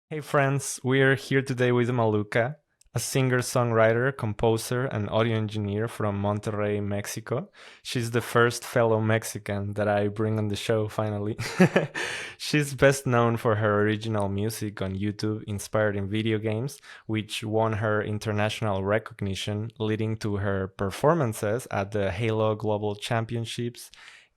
Hey friends, we're here today with Maluka, a singer-songwriter, composer, and audio engineer from Monterrey, Mexico. She's the first fellow Mexican that I bring on the show finally. She's best known for her original music on YouTube inspired in video games, which won her international recognition, leading to her performances at the Halo Global Championships,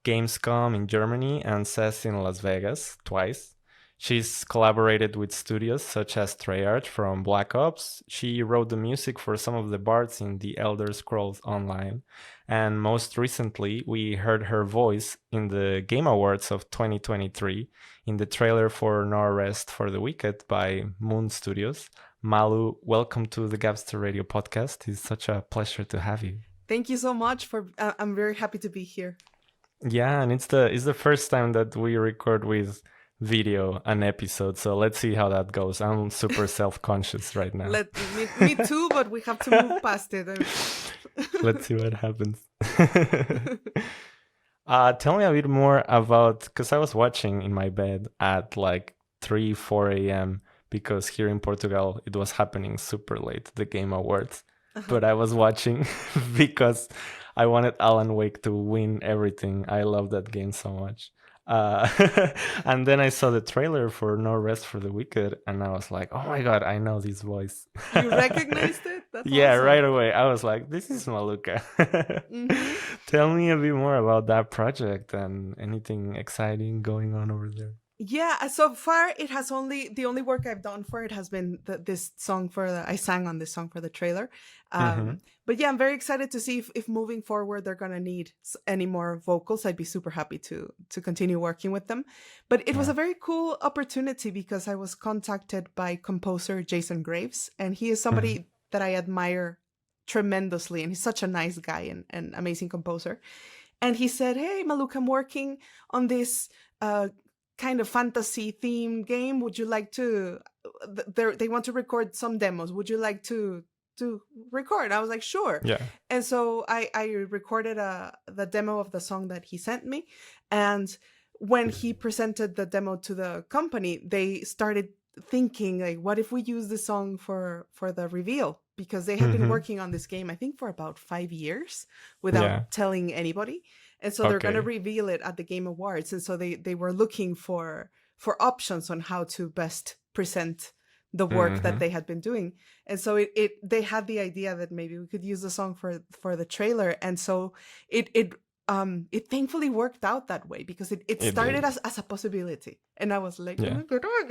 Gamescom in Germany, and CES in Las Vegas twice. She's collaborated with studios such as Treyarch from Black Ops. She wrote the music for some of the bards in The Elder Scrolls Online. And most recently, we heard her voice in the Game Awards of 2023 in the trailer for No Rest for the Wicked by Moon Studios. Malu, welcome to the Gabster Radio Podcast. It's such a pleasure to have you. Thank you so much I'm very happy to be here. Yeah, and it's the first time that we record with video an episode, so let's see how that goes. I'm super self-conscious right now. Me too, but we have to move past it. Let's see what happens. Tell me a bit more about, because I was watching in my bed at like 4 a.m. because here in Portugal it was happening super late, the Game Awards. But I was watching because I wanted Alan Wake to win everything. I love that game so much. Uh, and then I saw the trailer for No Rest for the Wicked, and I was like, "Oh my god, I know this voice." You recognized it? That's Yeah, awesome. right away. I was like, "This is Maluka." hmm Tell me a bit more about that project and anything exciting going on over there. Yeah, so far it has the only work I've done for it has been this song I sang on this song for the trailer. Mm-hmm. But yeah, I'm very excited to see if moving forward they're gonna need any more vocals. I'd be super happy to continue working with them. But it was Yeah. a very cool opportunity because I was contacted by composer Jason Graves, and he is Mm-hmm. somebody that I admire tremendously, and he's such a nice guy and amazing composer. And he said, "Hey, Maluk, I'm working on this kind of fantasy themed game. Would you like to? They want to record some demos. Would you like to record?" I was like, "Sure." Yeah. And so I recorded the demo of the song that he sent me, and when he presented the demo to the company, they started thinking like, what if we use the song for the reveal, because they had been Mm-hmm. working on this game I think for about 5 years Yeah. without telling anybody, and so they're going to Okay. reveal it at the Game Awards, and so they were looking for options on how to best present the work Mm-hmm. that they had been doing. And so it they had the idea that maybe we could use the song for the trailer, and so it thankfully worked out that way, because it It started did. as a possibility, and I was like, Yeah. oh my god, oh my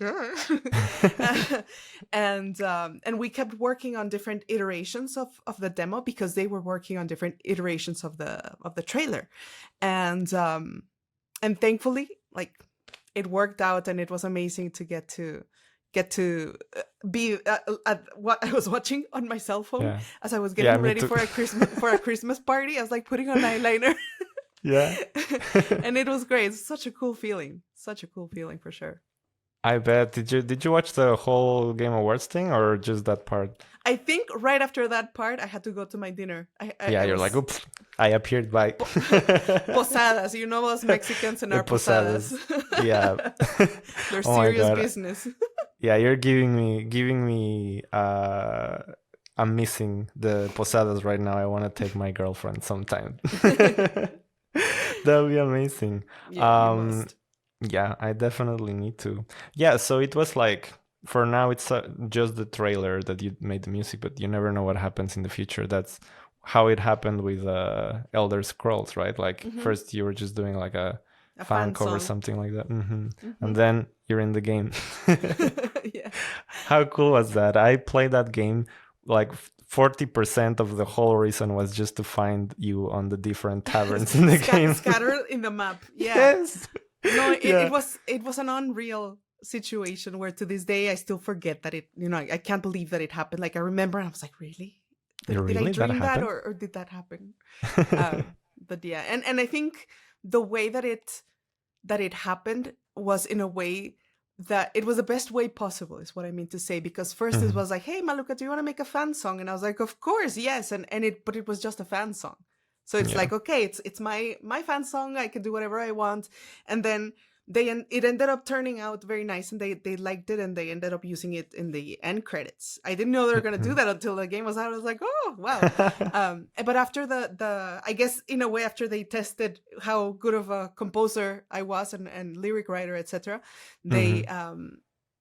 god. And we kept working on different iterations of the demo, because they were working on different iterations of the trailer. And thankfully, like, it worked out, and it was amazing to get to be at what I was watching on my cell phone Yeah. as I was Yeah. getting Me ready too. for a Christmas party. I was like putting on eyeliner, Yeah. and it was great. It's such a cool feeling, such a cool feeling for sure. I bet. Did you watch the whole Game Awards thing or just that part? I think right after that part, I had to go to my dinner. Yeah, I you're like, was oops, I appeared by posadas. You know us Mexicans and the our posadas. posadas. Yeah. They're Oh my serious god. business. Yeah, you're giving me I'm missing the posadas right now. I want to take my girlfriend sometime. That'll be amazing. Yeah, you Um must. yeah, I definitely need to. Yeah, so it was like for now it's just the trailer that you made the music, but you never know what happens in the future. That's how it happened with Elder Scrolls, right? Like hmm first you were just doing like a A fan fan cover, song. something like that. hmm And then you're in the game. Yeah. How cool was that? I played that game like 40% of the whole reason was just to find you on the different taverns in the game. Scattered in the map. Yeah. Yes. No, it, Yeah. it was an unreal situation where to this day I still forget that I can't believe that it happened. Like, I remember and I was like, really? Did I Really? That dream that, happened? or did that happen? But yeah, and I think the way that it happened was in a way that it was the best way possible, is what I mean to say. Because first it Mhm. was like, "Hey, Maluka, do you want to make a fan song?" And I was like, "Of course, yes." But it was just a fan song, so it's Yeah. like, okay, it's my fan song. I can do whatever I want. And then it ended up turning out very nice, and they liked it, and they ended up using it in the end credits. I didn't know they were going to do that until the game was out. I was like, oh wow. But after the I guess in a way, after they tested how good of a composer I was, and lyric writer, etc.,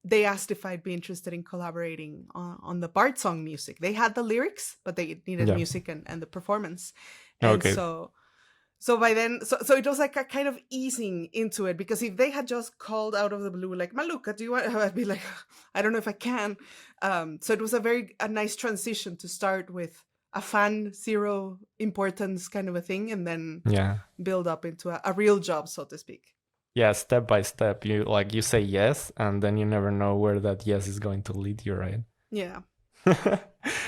they asked if I'd be interested in collaborating on the Bard song music. They had the lyrics, but they needed Yeah. music and the performance. And Okay. so by then, so it was like a kind of easing into it, because if they had just called out of the blue, like, Malukah, do you want, I'd be like, I don't know if I can. So it was a nice transition to start with a fan, zero importance kind of a thing, and then Yeah. build up into a real job, so to speak. Yeah, step by step. You say yes, and then you never know where that yes is going to lead you, right? Yeah.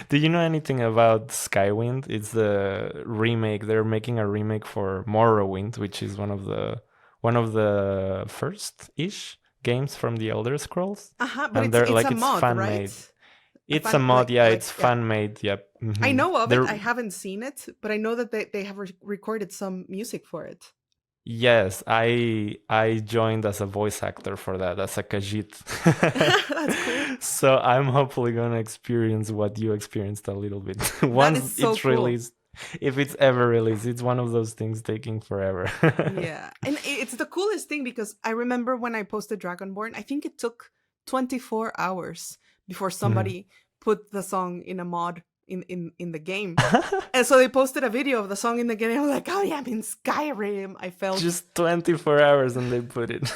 Do you know anything about Skywind? It's the remake. They're making a remake for Morrowind, which is one of the first-ish games from the Elder Scrolls. But And it's it's a mod, fan right? made. It's a mod, yeah. It's fan made. Yep. I know of it. They're- I haven't seen it, but I know that they have recorded some music for it. Yes, I joined as a voice actor for that, as a Khajiit. That's cool. So I'm hopefully gonna experience what you experienced a little bit once is so it's cool. released. If it's ever released, it's one of those things taking forever. Yeah, and it's the coolest thing, because I remember when I posted Dragonborn, I think it took 24 hours before somebody put the song in a mod in the game. And so they posted a video of the song in the game. I was like, oh yeah, I'm in Skyrim. I felt Just 24 hours and they put it.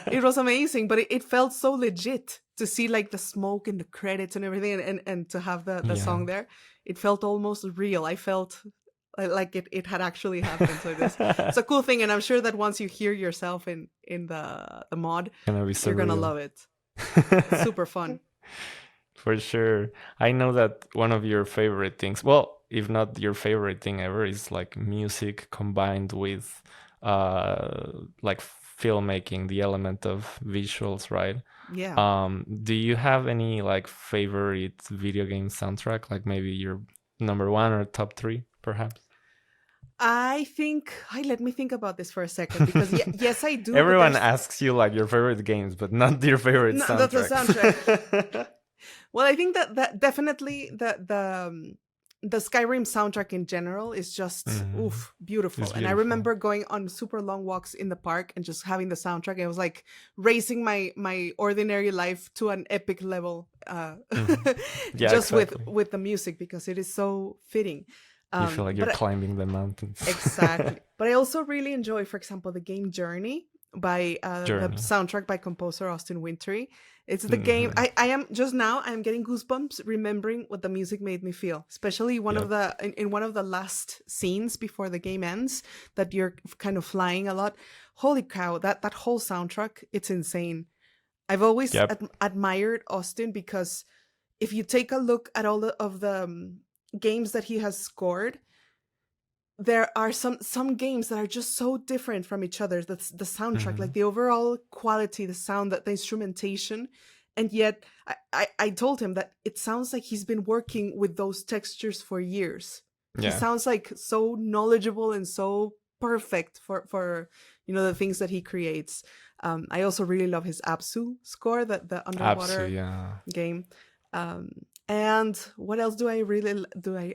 it was amazing, but it felt so legit to see like the smoke and the credits and everything, and to have the song there. It felt almost real. I felt like it had actually happened. So it's a cool thing, and I'm sure that once you hear yourself in the mod, you're gonna love it. Super fun. For sure. I know that one of your favorite things, well, if not your favorite thing ever, is like music combined with like filmmaking, the element of visuals, right? Yeah. Do you have any like favorite video game soundtrack? Like maybe your number one or top three, perhaps? I think, let me think about this for a second, because yes, I do. Everyone asks you like your favorite games, but not your favorite soundtrack. Not the soundtrack. Well, I think that definitely the Skyrim soundtrack in general is just beautiful. And I remember going on super long walks in the park and just having the soundtrack. It was like raising my ordinary life to an epic level, just exactly. with the music, because it is so fitting. You feel like you're climbing the mountains. Exactly. But I also really enjoy, for example, the game Journey by the soundtrack by composer Austin Wintory. It's the game. I'm getting goosebumps remembering what the music made me feel, especially in one of the last scenes before the game ends, that you're kind of flying a lot. Holy cow, that whole soundtrack, it's insane. I've always admired Austin, because if you take a look at all of the games that he has scored, there are some games that are just so different from each other. That's the soundtrack, like the overall quality, the sound, the instrumentation. And yet I told him that it sounds like he's been working with those textures for years. He sounds like so knowledgeable and so perfect for the things that he creates. I also really love his Apsu score, the underwater game. And what else do I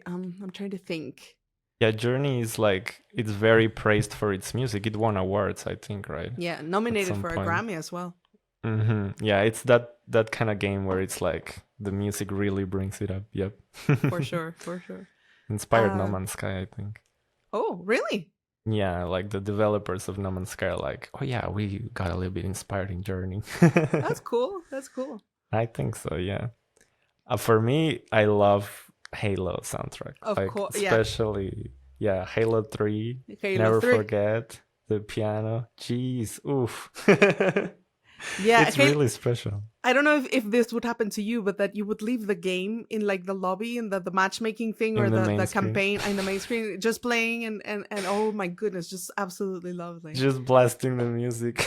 I'm trying to think. Yeah, Journey is like, it's very praised for its music. It won awards, I think, right? Yeah, nominated for a Grammy as well. Yeah, it's that kind of game where it's like the music really brings it up. Yep. For sure. Inspired No Man's Sky, I think. Oh, really? Yeah, like the developers of No Man's Sky are like, oh yeah, we got a little bit inspired in Journey. That's cool. I think so, yeah. For me, I love Halo soundtrack. Of course, especially Halo 3. Never forget the piano. Jeez, oof. Yeah, it's really special. I don't know if this would happen to you, but that you would leave the game in like the lobby and the matchmaking thing, or the campaign in the main screen, just playing and oh my goodness, just absolutely lovely. Just blasting the music.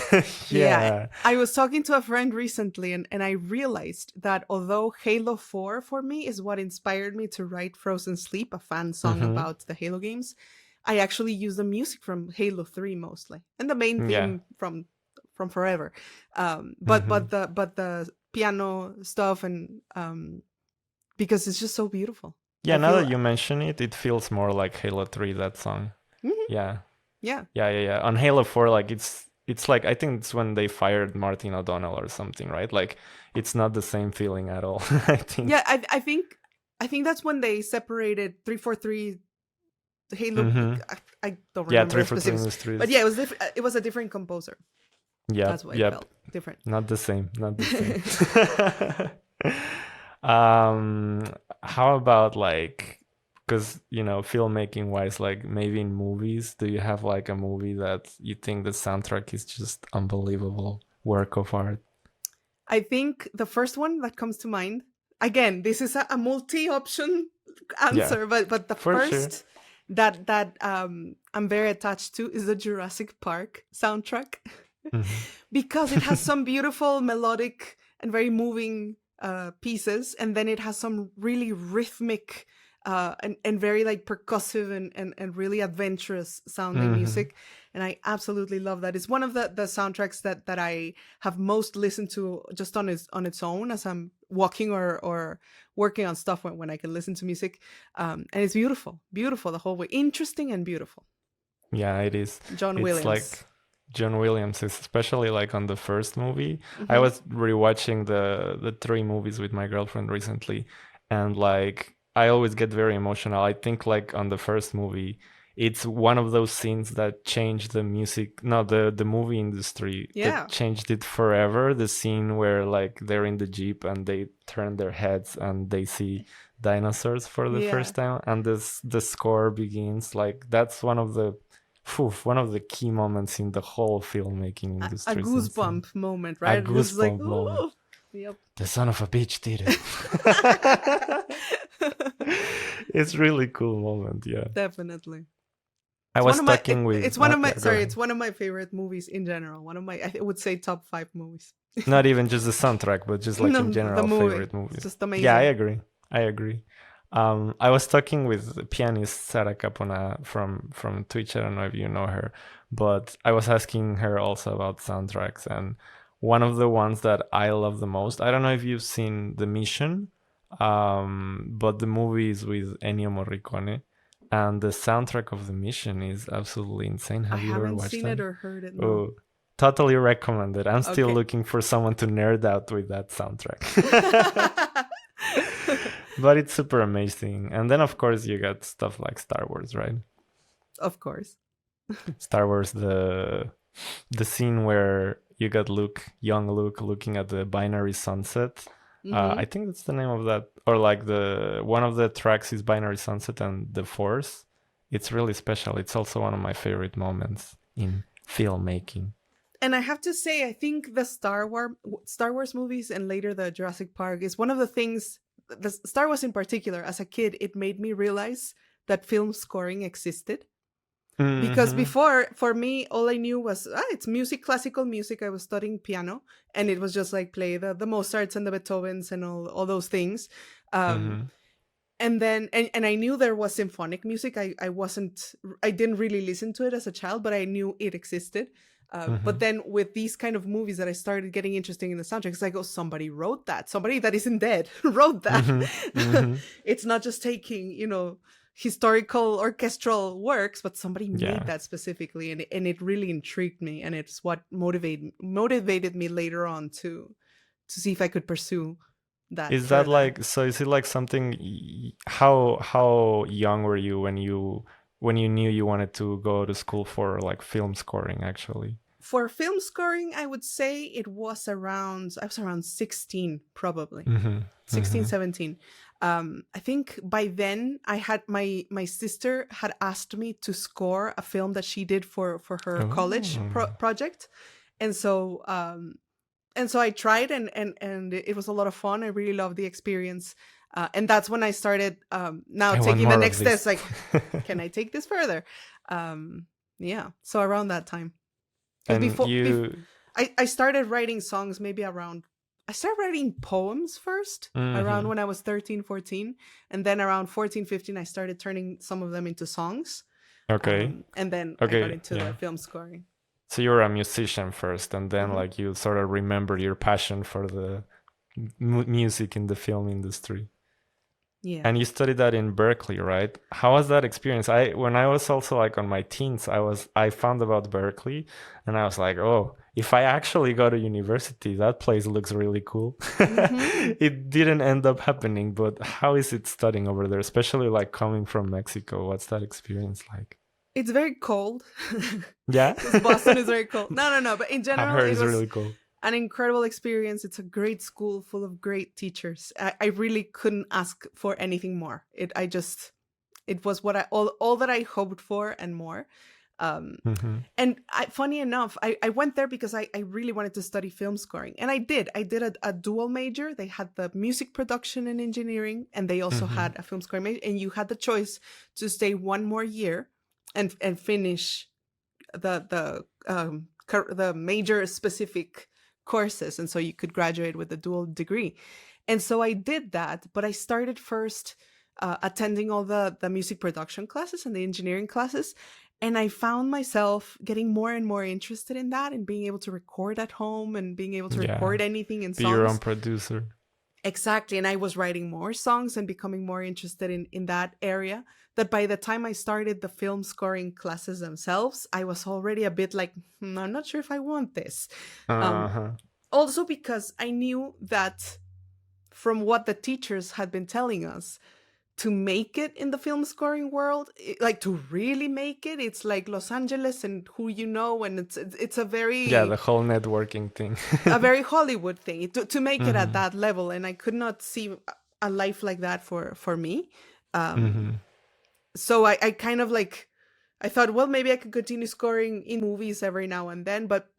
I was talking to a friend recently and I realized that although Halo 4 for me is what inspired me to write Frozen Sleep, a fan song about the Halo games, I actually use the music from Halo 3 mostly, and the main theme from from forever. But the piano stuff and because it's just so beautiful. Yeah, I now feel that you mention it, it feels more like Halo 3, that song. Mhm. Yeah. Yeah. Yeah. On Halo 4, like it's like, I think it's when they fired Martin O'Donnell or something, right? Like it's not the same feeling at all. I think. Yeah, I think that's when they separated 343 Halo. Mhm. I don't Yeah, remember the 343 specifics, Industries. but yeah, it was a different composer. Yep, That's why it yep. felt different. Not the same. Not the same. How about like, because filmmaking wise, like maybe in movies, do you have like a movie that you think the soundtrack is just unbelievable work of art? I think the first one that comes to mind. Again, this is a multi-option answer, but the for sure. first that I'm very attached to is the Jurassic Park soundtrack because it has some beautiful melodic and very moving pieces, and then it has some really rhythmic and very like percussive and really adventurous sounding music, and I absolutely love that. It's one of the soundtracks that I have most listened to just on its own as I'm walking or working on stuff when I can listen to music, and it's beautiful the whole way, interesting and beautiful. Yeah, it is. John It's Williams. like John Williams is especially like on the first movie. I was rewatching the 3 movies with my girlfriend recently, and like I always get very emotional. I think like on the first movie, it's one of those scenes that changed the music, no, the movie industry. Yeah. That changed it forever. The scene where like they're in the Jeep and they turn their heads and they see dinosaurs for the first time, and the score begins. Like that's one of the key moments in the whole filmmaking industry. A goosebump moment, right? A goosebump moment. Ooh. Yep. The son of a bitch did it. It's really cool moment, yeah. Definitely. I was talking with... It's one of my... Sorry, it's one of my favorite movies in general. One of my... I would say top 5 movies. Not even just the soundtrack, but just like in general favorite movies. It's just amazing. Yeah, I agree. I was talking with pianist Sara Capona from Twitch. I don't know if you know her, but I was asking her also about soundtracks, and one of the ones that I love the most, I don't know if you've seen The Mission, but the movie is with Ennio Morricone, and the soundtrack of The Mission is absolutely insane. Have you ever watched I haven't seen it or heard it. No. Oh, totally recommended. I'm still looking for someone to nerd out with that soundtrack. But it's super amazing. And then, of course, you got stuff like Star Wars, right? Of course. Star Wars, the scene where you got young Luke, looking at the binary sunset. I think that's the name of that. Or like one of the tracks is Binary Sunset and The Force. It's really special. It's also one of my favorite moments in filmmaking. And I have to say, I think the Star Wars movies and later the Jurassic Park is one of the things... The Star Wars in particular, as a kid, it made me realize that film scoring existed. Because before, for me, all I knew was it's music, classical music. I was studying piano, and it was just like play the Mozarts and the Beethovens and all those things. And then and I knew there was symphonic music. I didn't really listen to it as a child, but I knew it existed. But then with these kind of movies that I started getting interested in the soundtracks, I go, somebody wrote that. Somebody that isn't dead wrote that. It's not just taking, historical orchestral works, but somebody made that specifically. And it really intrigued me. And it's what motivated me later on to see if I could pursue that. Is that like, so is it like something, how young were you when you knew you wanted to go to school for like film scoring, actually? For film scoring, I would say I was around 16, probably. 16, 17. I think by then I had my sister had asked me to score a film that she did for her college project. And so I tried and it was a lot of fun. I really loved the experience. And that's when I started taking the next steps. Like, can I take this further? So around that time. And I started writing songs maybe around... I started writing poems first, around when I was 13, 14. And then around 14, 15, I started turning some of them into songs. Okay. And then I got into the film scoring. So you're a musician first, and then Mhm. like you sort of remember your passion for the music in the film industry. Yeah. And you studied that in Berkeley, right? How was that experience? When I was also like on my teens, I found about Berkeley and I was like, oh, if I actually go to university, that place looks really cool. Hmm. It didn't end up happening, but how is it studying over there, especially like coming from Mexico? What's that experience like? It's very cold Yeah? because Boston is very cold. No, no, no. But in I've general, heard it it's was really cool. an incredible experience. It's a great school full of great teachers. I really couldn't ask for anything more. It was what all that I hoped for and more. Um, Mm-hmm. and funny enough, I went there because I really wanted to study film scoring, and I did. I did a dual major. They had the music production and engineering, and they also Mm-hmm. had a film scoring major. And you had the choice to stay one more year and finish the major specific courses, and so you could graduate with a dual degree. And so I did that, but I started first attending all the music production classes and the engineering classes, and I found myself getting more and more interested in that and being able to record at home and being able to Yeah. record anything in Be your own songs. producer. Exactly. And I was writing more songs and becoming more interested in that area. That by the time I started the film scoring classes themselves, I was already a bit like, I'm not sure if I want this. Um, Uh-huh. Also, because I knew that from what the teachers had been telling us, to make it in the film scoring world, like to really make it, it's like Los Angeles and who you know, and it's Yeah, the whole networking thing. a very Hollywood thing to make it at Mm-hmm. that level, and I could not see a life like that for me. Um, Mm-hmm. so I kind of like I thought, well, maybe I could continue scoring in movies every now and then, but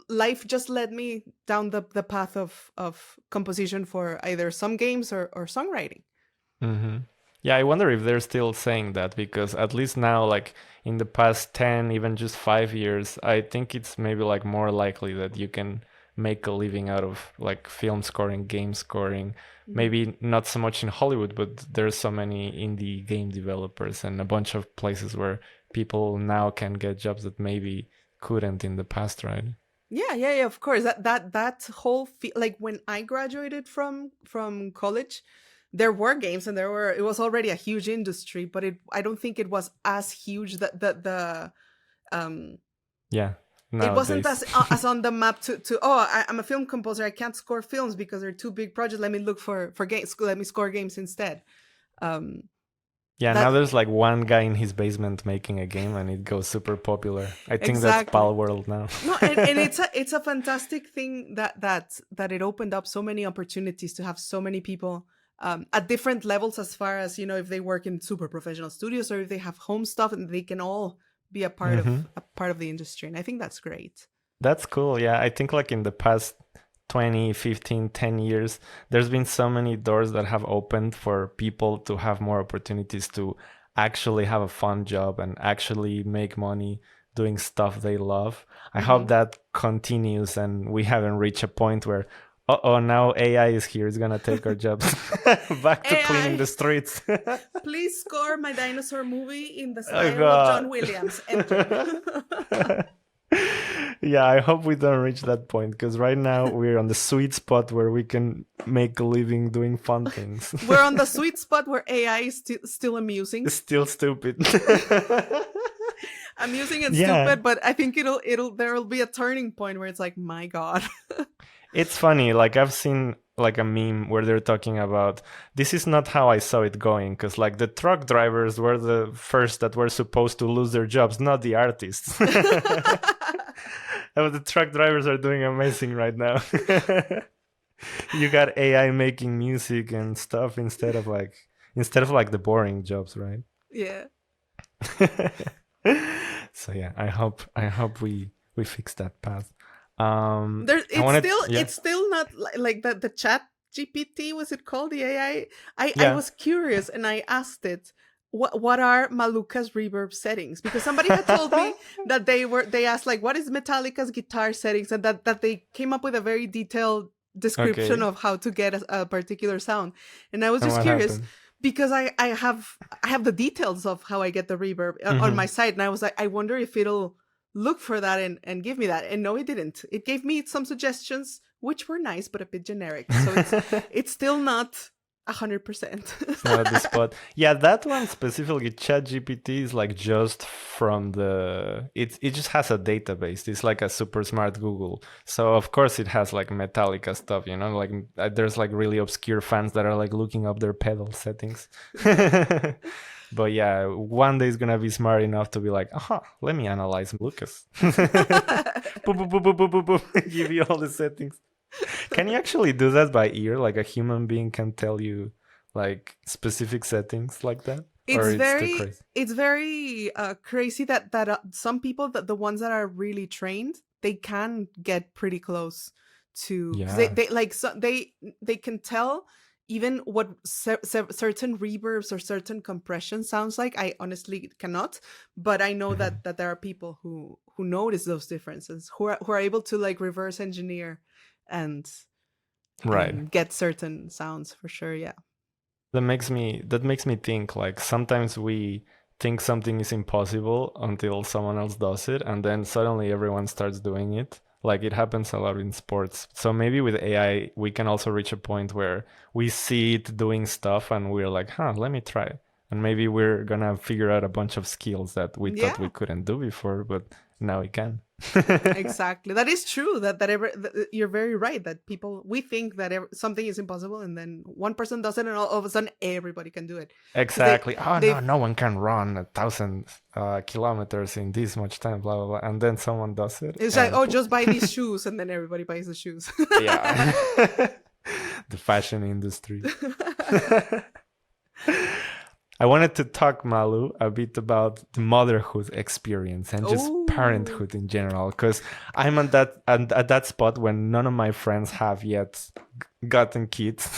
life just led me down the path of composition for either some games or songwriting. Mm-hmm. Yeah, I wonder if they're still saying that because at least now, like in the past 10, even just 5 years, I think it's maybe like more likely that you can make a living out of like film scoring, game scoring. Mhm. Maybe not so much in Hollywood, but there's so many indie game developers and a bunch of places where people now can get jobs that maybe couldn't in the past, right? Yeah, yeah, yeah. Of course, that whole like when I graduated from college, there were games and it was already a huge industry, but I don't think it was as huge that the um Yeah, it wasn't nowadays. as on the map to I'm a film composer, I can't score films because they're too big projects, let me look for games, let me score games instead. um Yeah, now that there's like one guy in his basement making a game and it goes super popular. I think that's exactly. Pal World now. No, and it's a fantastic thing that it opened up so many opportunities to have so many people at different levels, as far as if they work in super professional studios or if they have home stuff, and they can all be Hmm. a part of the industry, and I think that's great. That's cool. Yeah, I think like in the past 20, 15, 10 years, there's been so many doors that have opened for people to have more opportunities to actually have a fun job and actually make money doing stuff they love. I hope Hmm. that continues and we haven't reached a point where, oh, now AI is here. It's gonna take our jobs. Back to cleaning AI, the streets. please score my dinosaur movie in the Oh style of John God. Williams. Enter. Yeah, I hope we don't reach that point because right now we're on the sweet spot where we can make a living doing fun things. We're on the sweet spot where AI is still amusing. It's still stupid. Amusing and Yeah, stupid, but I think there'll be a turning point where it's like, my God. it's funny. Like I've seen like a meme where they're talking about this is not how I saw it going because like the truck drivers were the first that were supposed to lose their jobs, not the artists. Oh, the truck drivers are doing amazing right now. You got AI making music and stuff instead of like the boring jobs, right? Yeah. So yeah, I hope we fix that path. There's I it's wanted still yeah, it's still not like the chat GPT, was it called, the AI? I yeah. was curious and I asked it, what are Maluka's reverb settings? Because somebody had told me that they asked like, what is Metallica's guitar settings, and that they came up with a very detailed description Okay. of how to get a particular sound. And I was And just what curious happened? because I have the details of how I get the reverb on Hmm. my site, and I was like, I wonder if it'll look for that and give me that. And no, it didn't. It gave me some suggestions, which were nice, but a bit generic. So it's still not 100%. It's not at the spot. Yeah, that one specifically, ChatGPT is like just from it just has a database. It's like a super smart Google. So of course it has like Metallica stuff, like there's like really obscure fans that are like looking up their pedal settings. But yeah, one day it's gonna be smart enough to be like, let me analyze Lucas. Boop, boop, boop, boop, boop, boop, boop. Give you all the settings. Can you actually do that by ear? Like a human being can tell you like specific settings like that? It's very crazy that some people, that the ones that are really trained, they can get pretty close to. Yeah. They can tell even what certain reverbs or certain compression sounds like. I honestly cannot, but I know that there are people who notice those differences, who are able to like reverse engineer and get certain sounds for sure. Yeah. That makes me think like sometimes we think something is impossible until someone else does it, and then suddenly everyone starts doing it. Like it happens a lot in sports. So maybe with AI, we can also reach a point where we see it doing stuff and we're like, let me try. And maybe we're going to figure out a bunch of skills that we thought we couldn't do before, but now we can. Exactly. That is true. That you're very right. That we think that something is impossible, and then one person does it, and all of a sudden everybody can do it. Exactly. No one can run 1,000 kilometers in this much time. Blah blah blah. And then someone does it. It's like, just buy these shoes, and then everybody buys the shoes. Yeah. The fashion industry. I wanted to talk, Malu, a bit about the motherhood experience and just parenthood in general, because I'm at that spot when none of my friends have yet gotten kids.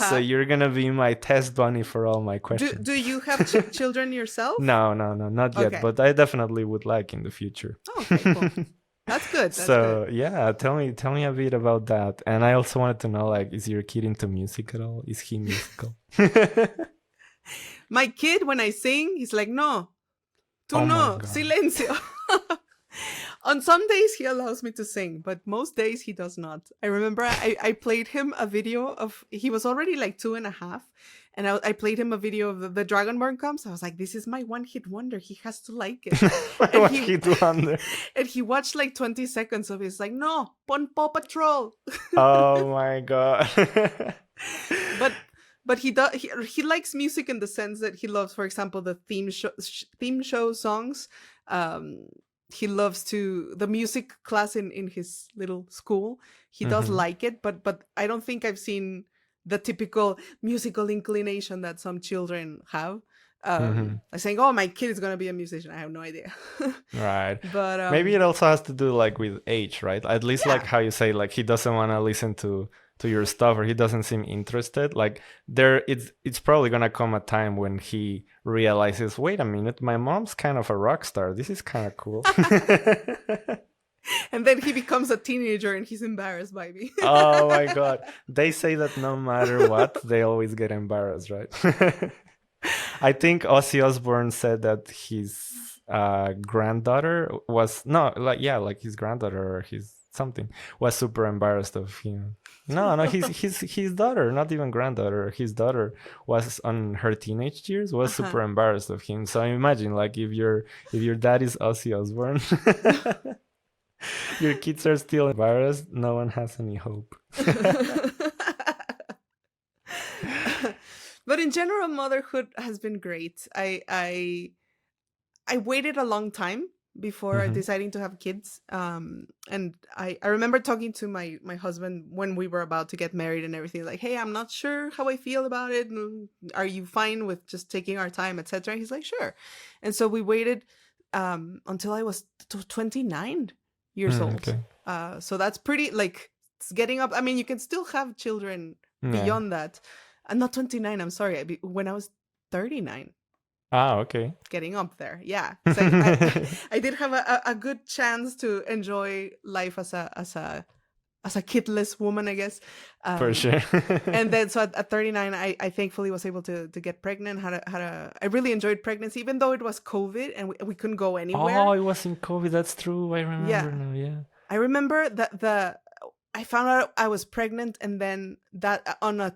So you're gonna be my test bunny for all my questions. Do you have children yourself? No, not yet, but I definitely would like in the future. Okay, cool. That's good. Yeah, tell me a bit about that. And I also wanted to know, like, is your kid into music at all? Is he musical? My kid, when I sing, he's like, no, silencio. On some days he allows me to sing, but most days he does not. I remember I played him a video he was already like 2.5, and I played him a video of the Dragonborn Comes. I was like, this is my one-hit wonder. He has to like it. One-hit wonder. And he watched like 20 seconds of it. He's like, no, pon Paw Patrol. Oh my God. But he likes music in the sense that he loves, for example, the theme show songs. He loves the music class in his little school. He does like it, but I don't think I've seen the typical musical inclination that some children have. Saying, my kid is going to be a musician. I have no idea. Right. But maybe it also has to do like with age, right? At least like how you say, like he doesn't want to listen to your stuff, or he doesn't seem interested. Like it's probably gonna come a time when he realizes, wait a minute, my mom's kind of a rock star. This is kind of cool. And then he becomes a teenager and he's embarrassed by me. Oh my God. They say that no matter what, they always get embarrassed, right? I think Ozzy Osbourne said that his granddaughter was his granddaughter or his something was super embarrassed of him. No, his daughter, not even granddaughter. His daughter was on her teenage years, was super embarrassed of him. So imagine, like, if your dad is Ozzy Osbourne, your kids are still embarrassed. No one has any hope. But in general, motherhood has been great. I waited a long time before deciding to have kids. And I remember talking to my husband when we were about to get married and everything, like, hey, I'm not sure how I feel about it. Are you fine with just taking our time, etc.? He's like, sure. And so we waited until I was 29 years old. Okay. So that's pretty, like, it's getting up. I mean, you can still have children beyond that. I'm not 29, I'm sorry. When I was 39. Ah, okay. Getting up there, yeah. So I did have a good chance to enjoy life as a as a kidless woman, I guess. For sure. And then so at 39, I thankfully was able to get pregnant. I really enjoyed pregnancy, even though it was COVID and we couldn't go anywhere. Oh, it was in COVID. That's true. I remember now. Yeah. I remember that I found out I was pregnant, and then that on a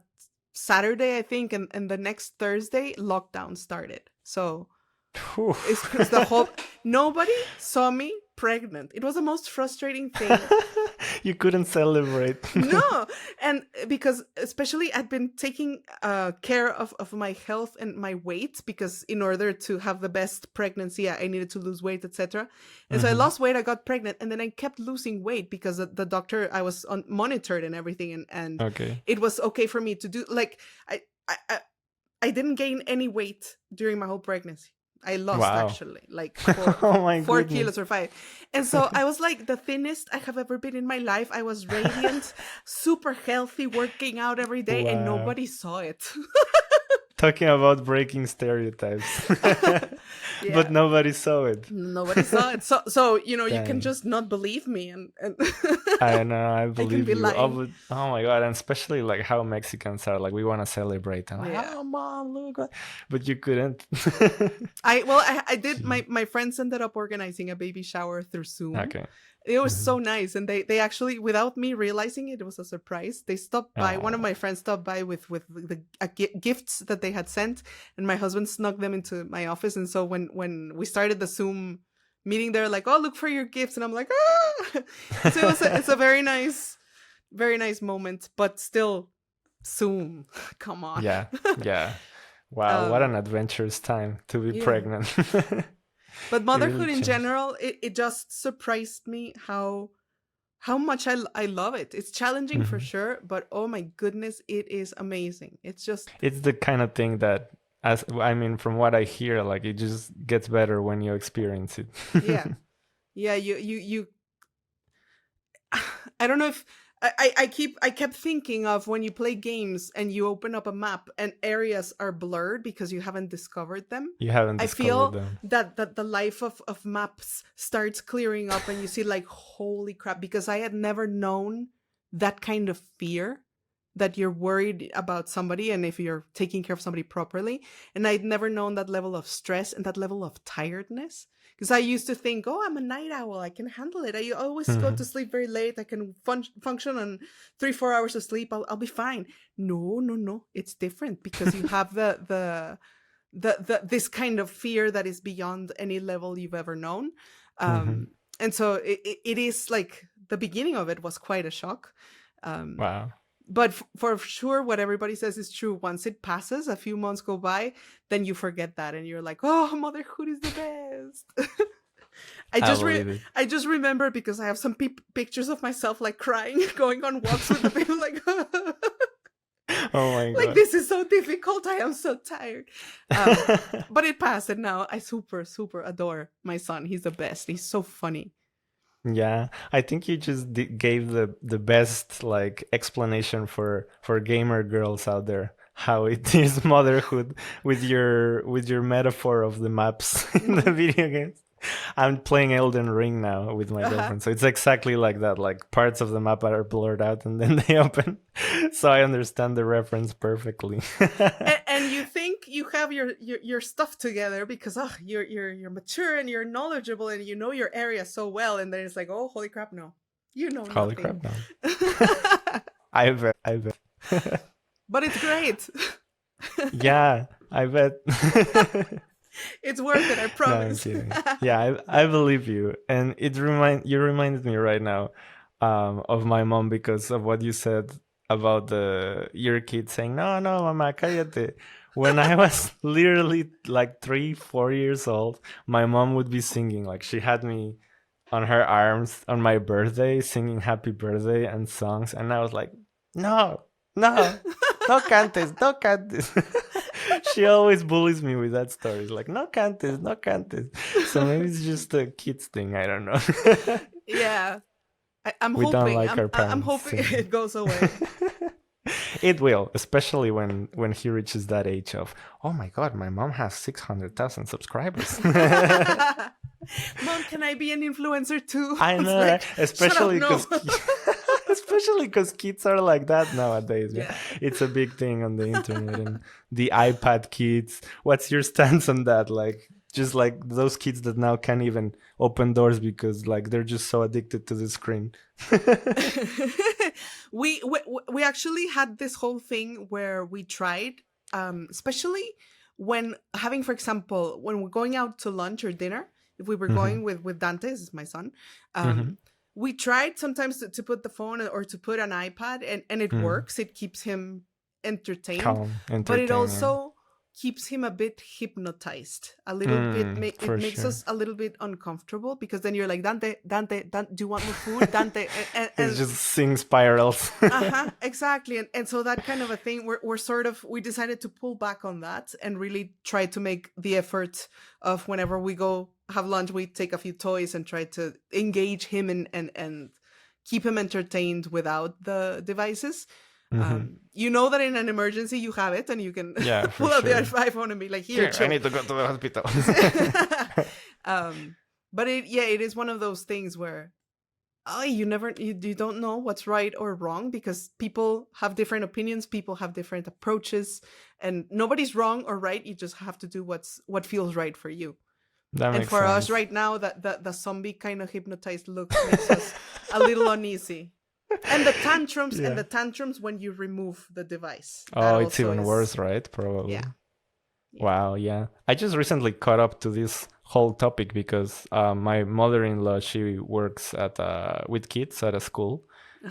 Saturday, I think, and the next Thursday, lockdown started. So it's the whole, nobody saw me pregnant. It was the most frustrating thing. You couldn't celebrate. No, and because especially I'd been taking care of my health and my weight, because in order to have the best pregnancy, I needed to lose weight, etc. And so I lost weight, I got pregnant, and then I kept losing weight because the doctor, I was monitored and everything, and Okay. it was okay for me to do, like, I didn't gain any weight during my whole pregnancy. I lost actually like 4 kilos or 5. And so I was like the thinnest I have ever been in my life. I was radiant, super healthy, working out every day, and nobody saw it. Talking about breaking stereotypes. But nobody saw it. Nobody saw it. So you can just not believe me, and I know, I believe you. Lying. Oh my God, and especially like how Mexicans are, like we want to celebrate and like, oh mom, look, but you couldn't. I did. My friends ended up organizing a baby shower through Zoom. Okay. It was so nice, and they actually, without me realizing it, it was a surprise. They stopped by. One of my friends stopped by with the gifts that they had sent, and my husband snuck them into my office. And so when we started the Zoom meeting, they're like, "Oh, look for your gifts," and I'm like, "Ah!" So it's a very nice moment, but still, Zoom, come on. Yeah. Wow, what an adventurous time to be pregnant. But motherhood in general, it just surprised me how much I love it. It's challenging for sure, but oh my goodness, it is amazing. It's the kind of thing that, from what I hear, like it just gets better when you experience it. Yeah. You I don't know if I kept thinking of when you play games and you open up a map and areas are blurred because you haven't discovered them. I feel them. that the life of maps starts clearing up, and you see like, holy crap, because I had never known that kind of fear, that you're worried about somebody and if you're taking care of somebody properly. And I'd never known that level of stress and that level of tiredness. Because I used to think, oh, I'm a night owl, I can handle it. I always go to sleep very late. I can function on 3-4 hours of sleep. I'll be fine. No. It's different, because you have the this kind of fear that is beyond any level you've ever known. And so it is like, the beginning of it was quite a shock. Wow. But for sure, what everybody says is true. Once it passes, a few months go by, then you forget that, and you're like, "Oh, motherhood is the best." I just remember, because I have some pictures of myself like crying, going on walks with the baby, like, oh my God, like, this is so difficult. I am so tired. But it passed, and now I super adore my son. He's the best. He's so funny. Yeah, I think you just gave the best like explanation for gamer girls out there, how it is motherhood with your metaphor of the maps in the video games. I'm playing Elden Ring now with my girlfriend, so it's exactly like that. Like parts of the map are blurred out and then they open. So I understand the reference perfectly. and you think you have your stuff together because you're mature and you're knowledgeable and you know your area so well, and then it's like, oh, holy crap, no, you know holy nothing. Crap, no. I bet. But it's great. Yeah, I bet. It's worth it, I promise. No, I'm kidding. Yeah, I believe you. And you reminded me right now of my mom, because of what you said about your kid saying, no, mama, cállate. When I was literally like 3-4 years old, my mom would be singing, like she had me on her arms on my birthday, singing happy birthday and songs. And I was like, no cantes. She always bullies me with that story. Like, no cantes. So maybe it's just a kids thing. I don't know. Yeah. I'm we hoping. Don't like our parents. I'm hoping it goes away. It will, especially when he reaches that age of, oh my God, my mom has 600,000 subscribers. Mom, can I be an influencer too? I know, like, especially because especially because kids are like that nowadays. Yeah. It's a big thing on the internet and the iPad kids. What's your stance on that? Like, just like those kids that now can't even open doors because like they're just so addicted to the screen. we actually had this whole thing where we tried, especially when having, for example, when we're going out to lunch or dinner, if we were going with Dante, this is my son, we tried sometimes to put the phone or to put an iPad, and it works. It keeps him entertained, Calm, but it also keeps him a bit hypnotized, a little bit. It makes us a little bit uncomfortable, because then you're like, Dante, do you want more food, Dante? And it's just sing spirals. Exactly. And so that kind of a thing, we decided to pull back on that and really try to make the effort of, whenever we go have lunch, we take a few toys and try to engage him and keep him entertained without the devices. You know that in an emergency you have it and you can pull out the iPhone and be like, here, I need to go to the hospital. But it is one of those things where you don't know what's right or wrong, because people have different opinions, people have different approaches, and nobody's wrong or right. You just have to do what feels right for you. And for us right now, the zombie kind of hypnotized look makes us a little uneasy. And the tantrums when you remove the device. Oh, it's even worse, right? Probably. Yeah. Wow, yeah. I just recently caught up to this whole topic because my mother-in-law, she works with kids at a school.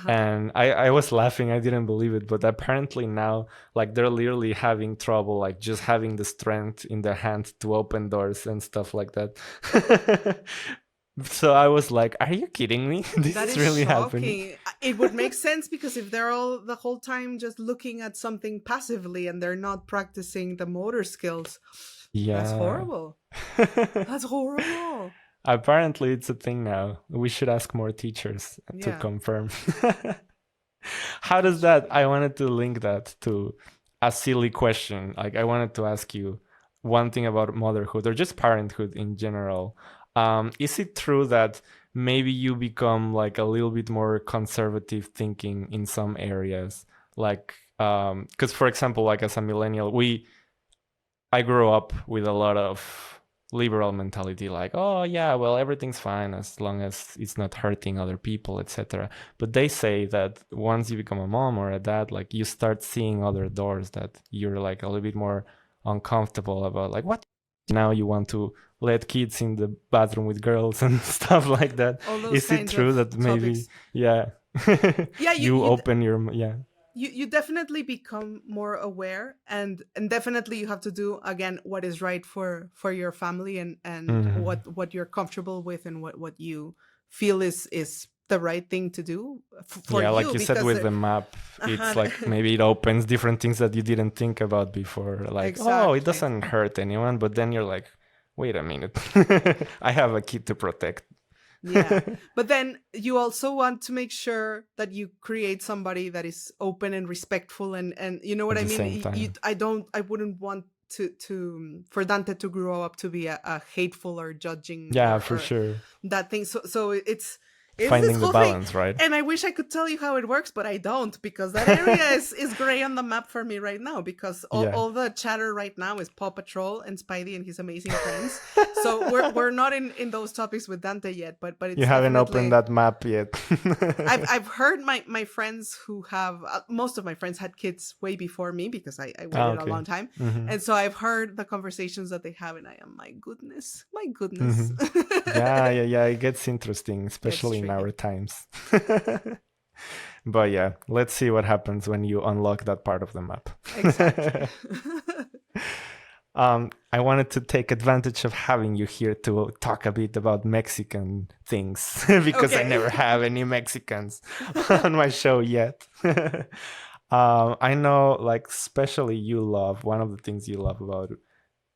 And I was laughing. I didn't believe it. But apparently now, like, they're literally having trouble, like, just having the strength in their hand to open doors and stuff like that. So I was like, are you kidding me? This is really happening. It would make sense, because if they're all the whole time just looking at something passively and they're not practicing the motor skills, that's horrible. That's horrible. Apparently it's a thing now. We should ask more teachers to confirm. How does that, I wanted to link that to a silly question. Like, I wanted to ask you one thing about motherhood or just parenthood in general. Is it true that maybe you become like a little bit more conservative thinking in some areas? Like, because for example, like as a millennial, I grew up with a lot of liberal mentality, like, oh yeah, well, everything's fine as long as it's not hurting other people, etc. But they say that once you become a mom or a dad, like, you start seeing other doors that you're like a little bit more uncomfortable about. Like, what now you want to let kids in the bathroom with girls and stuff like that? Is it true that maybe you open your you definitely become more aware, and definitely you have to do again what is right for your family and what you're comfortable with and what you feel is the right thing to do for you. Like you said with the map, it's like maybe it opens different things that you didn't think about before, like oh, it doesn't hurt anyone, but then you're like, wait a minute, I have a kid to protect. But then you also want to make sure that you create somebody that is open and respectful, and you know what I mean. I wouldn't want to for Dante to grow up to be a hateful or judging for sure that thing. So it's finding the balance, right? And I wish I could tell you how it works, but I don't, because that area is gray on the map for me right now, because all the chatter right now is Paw Patrol and Spidey and his amazing friends. So we're not in those topics with Dante yet, but it's, you haven't opened that map yet. I've heard my friends who have most of my friends had kids way before me, because I waited a long time, and so I've heard the conversations that they have, and I am my goodness. It gets interesting, especially in our times. But yeah, let's see what happens when you unlock that part of the map. Exactly. I wanted to take advantage of having you here to talk a bit about Mexican things, because I never have any Mexicans on my show yet. I know, like, especially one of the things you love about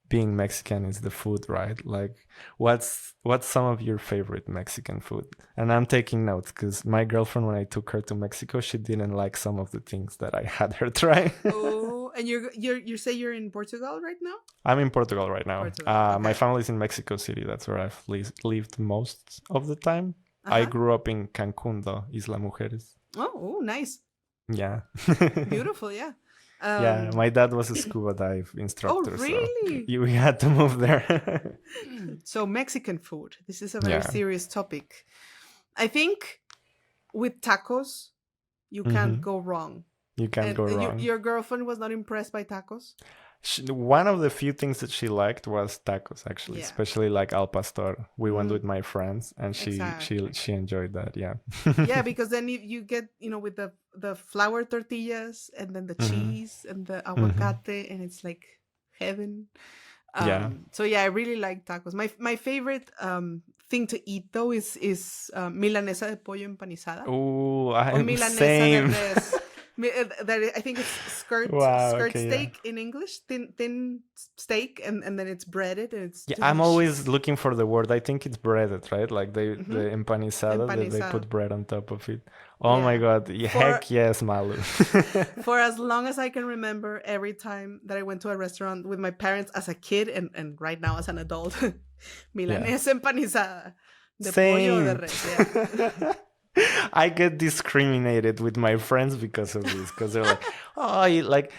being Mexican is the food, right? Like, what's some of your favorite Mexican food? And I'm taking notes because my girlfriend, when I took her to Mexico, she didn't like some of the things that I had her try. Oh, and you say you're in Portugal right now? I'm in Portugal right now. My family's in Mexico City. That's where I've lived most of the time. I grew up in Cancun, though, Isla Mujeres. Oh, nice. Yeah. Beautiful, yeah. Yeah, my dad was a scuba dive Oh, instructor, so really? we had to move there. So Mexican food. This is a very Yeah. serious topic. I think with tacos, you can't Hmm. go wrong. You can't And go your wrong. your girlfriend was not impressed by tacos? One of the few things that she liked was tacos, actually, Yeah. especially like al pastor. We went with Mm, my friends, and she she exactly. she enjoyed that. Yeah. Yeah, because then you get, with the flour tortillas and then the Hmm. cheese and the Hmm. aguacate, and it's like heaven. Yeah. So yeah, I really like tacos. My favorite thing to eat though is milanesa de pollo empanizada Oh, or I'm milanesa de same. res. I think it's Wow. skirt Okay. Yeah. steak in English, thin steak, and then it's breaded and it's Yeah, I'm always delicious. looking for the word. I think it's breaded, right? Like Hmm. the empanizada that they Empanizada. put bread on top of it. Oh my Yeah. God. For Heck yes, Malu. for as long as I can remember, every time that I went to a restaurant with my parents as a kid and right now as an adult, Yeah. milanesa empanizada de pollo o de Same. res. Yeah. I get discriminated with my friends because of this, because they're like, oh, like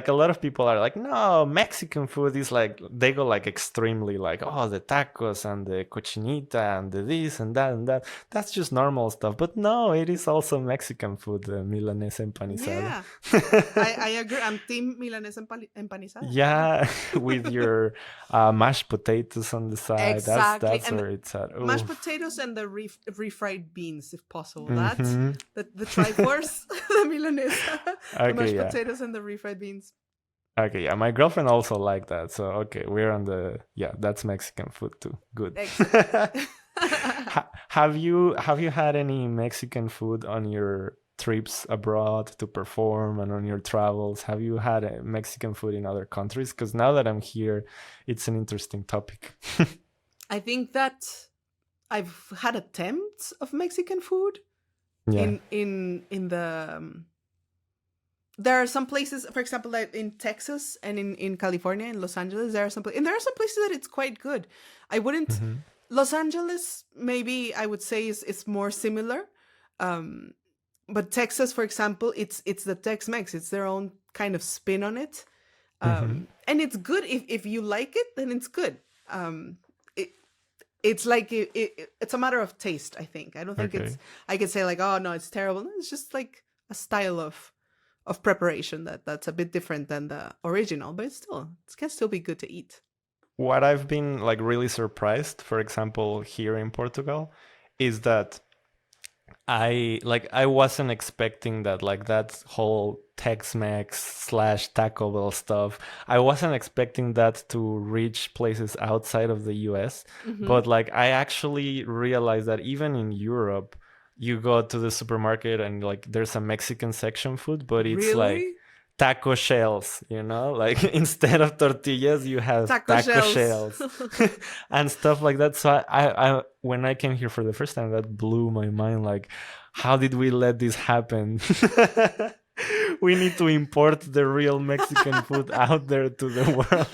a lot of people are like, no, Mexican food is like, they go like extremely like, oh, the tacos and the cochinita and the this and that and that. That's just normal stuff. But no, it is also Mexican food, the milanesa empanizada. Yeah. I agree. I'm team milanesa empanizada. Yeah. Yeah, with your mashed potatoes on the side. That's Exactly. that's And where it's at. mashed Oof. potatoes and the refried beans, if possible. That's Mm-hmm. the Triforce, the milanesa, the Okay, mashed yeah. potatoes and the refried beans. Okay, yeah. My girlfriend also liked that. So okay, we're on the yeah. That's Mexican food too. Good. Excellent. Have you had any Mexican food on your trips abroad to perform and on your travels? Have you had Mexican food in other countries? Because now that I'm here, it's an interesting topic. I think that I've had attempts of Mexican food Yeah. in the there are some places, for example, like in Texas and in California, in Los Angeles, there are and there are some places that it's quite good. I wouldn't Hmm. Los Angeles, maybe I would say is more similar. Um, but Texas, for example, it's the Tex-Mex. It's their own kind of spin on it. Hmm. And it's good if you like it, then it's good. It it's like it's a matter of taste. I think I don't think Okay. I could say like, oh no, it's terrible. No, it's just like a style of preparation that's a bit different than the original, but it can still be good to eat. What I've been like really surprised, for example, here in Portugal, is that I wasn't expecting that like that whole Tex-Mex slash Taco Bell stuff. I wasn't expecting that to reach places outside of the US. Hmm. But like I actually realized that even in Europe, you go to the supermarket and like there's a Mexican section food, but it's like Really? taco shells, like instead of tortillas, you have Taco taco shells. shells and stuff like that. So I when I came here for the first time, that blew my mind. Like, how did we let this happen? We need to import the real Mexican food out there to the world.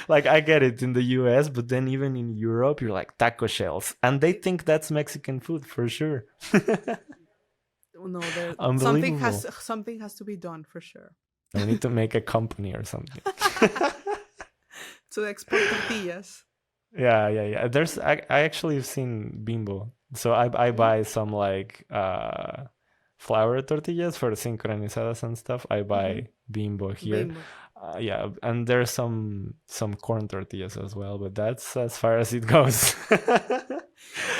Like, I get it in the US, but then even in Europe, you're like taco shells, and they think that's Mexican food for sure. No, Unbelievable. something has to be done for sure We need to make a company or something. to export tortillas. Yeah. I actually have seen Bimbo. So I Mm-hmm. buy some like flour tortillas for sincronizadas and stuff. I Mm-hmm. buy Bimbo here. Bimbo. Yeah, and there's some corn tortillas as well, but that's as far as it goes.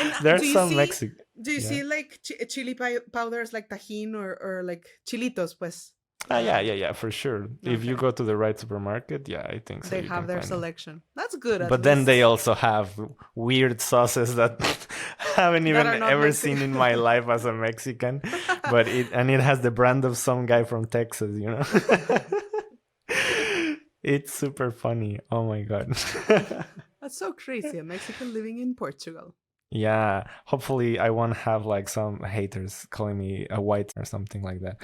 And There's some Mexican. do you Yeah. see like chili powders like tajin or like chilitos, pues? Yeah, for sure. If you Okay. go to the right supermarket, yeah, I think so. They You have can their find them. selection. That's good at But then least. they also have weird sauces that I haven't That even are not ever seen in my Mexican. life as a Mexican. But it has the brand of some guy from Texas. It's super funny. Oh my God. That's so crazy. A Mexican living in Portugal. Yeah, hopefully I won't have like some haters calling me a white or something like that.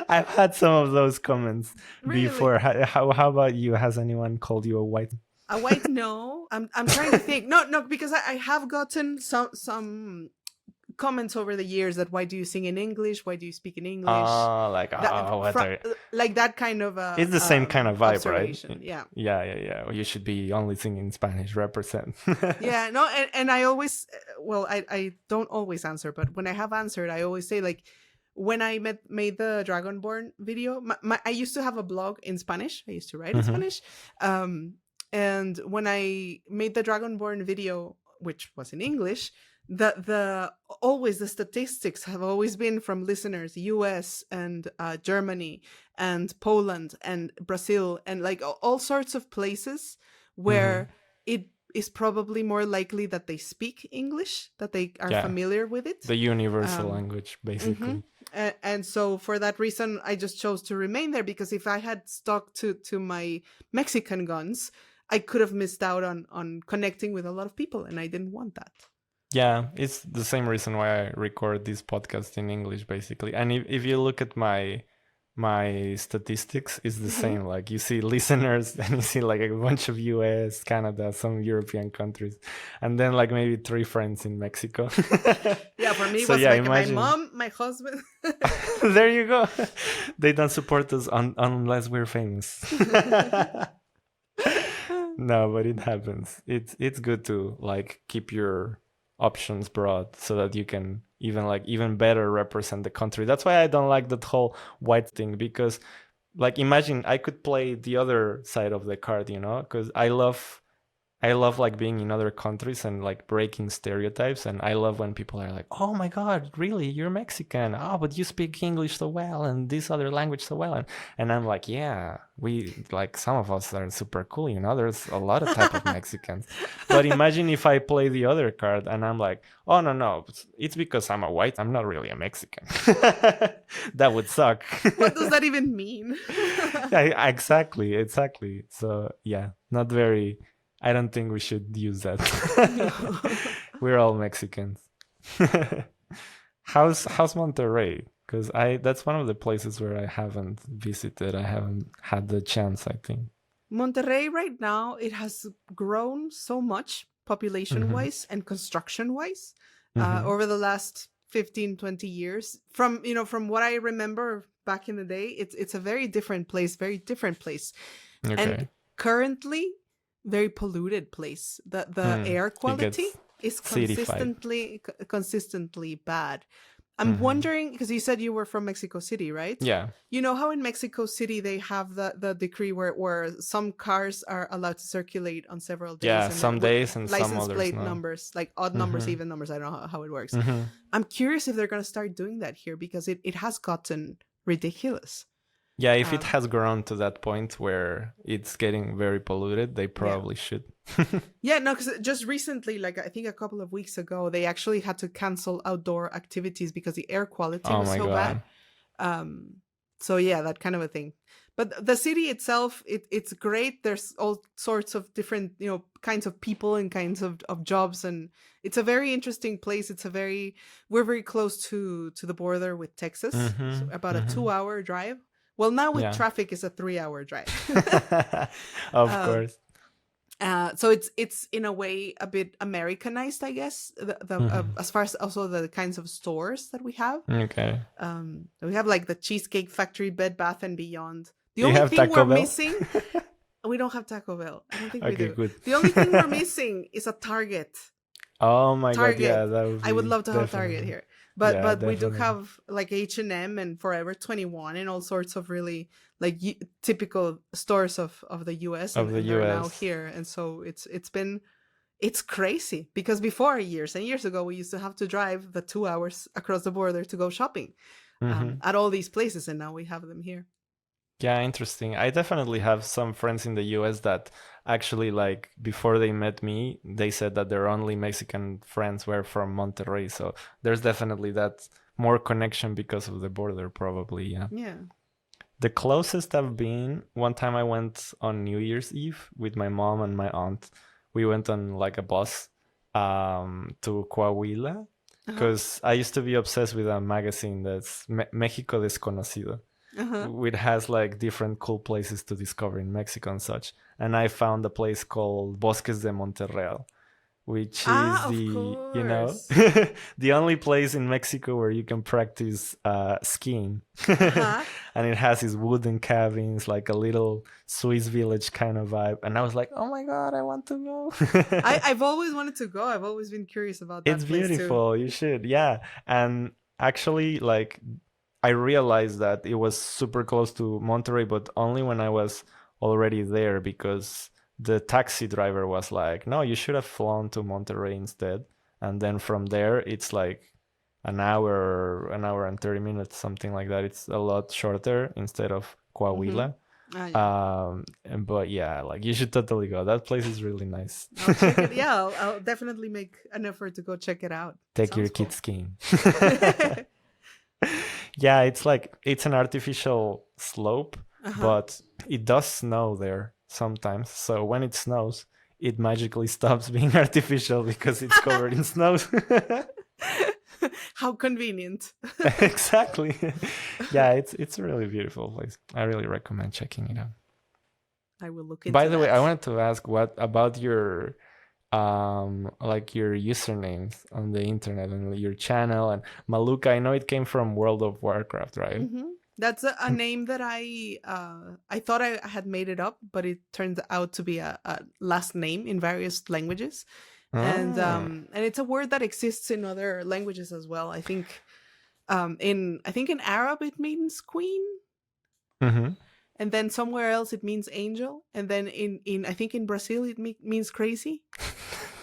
I've had some of those comments Really? before. How about you? Has anyone called you a white? A white no. I'm trying to think. No, because I have gotten some comments over the years that why do you sing in English? Why do you speak in English? Like that kind of it's the same kind of vibe, right? Yeah. Yeah. You should be only singing in Spanish, represent. Yeah, no, and I always, I don't always answer, but when I have answered, I always say, like, when I made the Dragonborn video, I used to have a blog in Spanish. I used to write in Spanish. And when I made the Dragonborn video, which was in English, always the statistics have always been from listeners, US and Germany and Poland and Brazil and like all sorts of places where it is probably more likely that they speak English, that they are familiar with it. The universal language, basically. And so for that reason, I just chose to remain there, because if I had stuck to my Mexican guns, I could have missed out on connecting with a lot of people, and I didn't want that. Yeah, it's the same reason why I record this podcast in English, basically. And if you look at my statistics, it's the same. Like, you see listeners and you see like a bunch of US, Canada, some European countries, and then like maybe 3 friends in Mexico. Yeah, for me, it was like imagine... my mom, my husband. There you go. They don't support us unless we're famous. No, but it happens. It's good to like keep your options broad so that you can even better represent the country. That's why I don't like that whole white thing, because like imagine I could play the other side of the card, you know, because I love like being in other countries and like breaking stereotypes, and I love when people are like, oh my god, really, you're Mexican, oh but you speak English so well and this other language so well, and I'm like, yeah, we like, some of us are super cool, you know, there's a lot of type of Mexicans. But imagine if I play the other card and I'm like, oh no, it's because I'm a white, I'm not really a Mexican. That would suck. What does that even mean? Yeah, exactly. So yeah, not very. I don't think we should use that. We're all Mexicans. How's Monterrey? Because that's one of the places where I haven't visited. I haven't had the chance, I think. Monterrey right now, it has grown so much population-wise and construction-wise over the last 15, 20 years. From what I remember back in the day, it's a very different place. Okay. And currently, very polluted place. The air quality is consistently bad. I'm wondering, because you said you were from Mexico City, right? Yeah. You know how in Mexico City they have the decree where some cars are allowed to circulate on several days. Yeah, some days and some others. License plate numbers, like odd numbers, even numbers. I don't know how it works. I'm curious if they're going to start doing that here, because it has gotten ridiculous. Yeah, if it has grown to that point where it's getting very polluted, they probably should. Yeah, no, because just recently, like I think a couple of weeks ago, they actually had to cancel outdoor activities because the air quality was so bad. So yeah, that kind of a thing. But the city itself, it's great. There's all sorts of different, kinds of people and kinds of jobs, and it's a very interesting place. We're very close to the border with Texas, so about a 2-hour drive. Well, now with traffic, it's a 3-hour drive. Of course. So it's in a way a bit Americanized, I guess. As far as also the kinds of stores that we have. Okay. We have like the Cheesecake Factory, Bed Bath and Beyond. The only thing we're missing, we don't have Taco Bell. I don't think we do. Good. The only thing we're missing is a Target. Oh my god! Yeah, that would be I would love to have Target here. But we do have like H&M and Forever 21 and all sorts of really like typical stores of the US and they're now here. And so it's crazy, because before, years and years ago, we used to have to drive the 2 hours across the border to go shopping at all these places, and now we have them here. Yeah, interesting. I definitely have some friends in the US that actually, like, before they met me, they said that their only Mexican friends were from Monterrey. So there's definitely that more connection because of the border, probably. Yeah. Yeah. The closest I've been, one time I went on New Year's Eve with my mom and my aunt. We went on like a bus to Coahuila, because I used to be obsessed with a magazine that's México Desconocido. Which has like different cool places to discover in Mexico and such. And I found a place called Bosques de Monterrey, which is Of the course. the only place in Mexico where you can practice skiing. Uh-huh. And it has these wooden cabins, like a little Swiss village kind of vibe. And I was like, oh my God, I want to go. I've always wanted to go. I've always been curious about It's that place too. beautiful. You should. Yeah. And actually, like, I realized that it was super close to Monterrey, but only when I was already there, because the taxi driver was like, no, you should have flown to Monterrey instead. And then from there, it's like an hour and 30 minutes, something like that. It's a lot shorter instead of Coahuila. Yeah. But yeah, like, you should totally go. That place is really nice. I'll check it. Yeah, I'll definitely make an effort to go check it out. Take your Sounds cool. kids skiing. Yeah, it's an artificial slope, but it does snow there sometimes. So when it snows, it magically stops being artificial because it's covered in snow. How convenient. Exactly. Yeah, it's a really beautiful place. I really recommend checking it out. I will look into By the way, that. I wanted to ask what about your like your usernames on the internet and your channel and Maluka. I know it came from World of Warcraft, right? That's a name that I thought I had made it up, but it turns out to be a last name in various languages. And it's a word that exists in other languages as well. I think in Arab it means queen, and then somewhere else it means angel, and then in I think in Brazil it means crazy.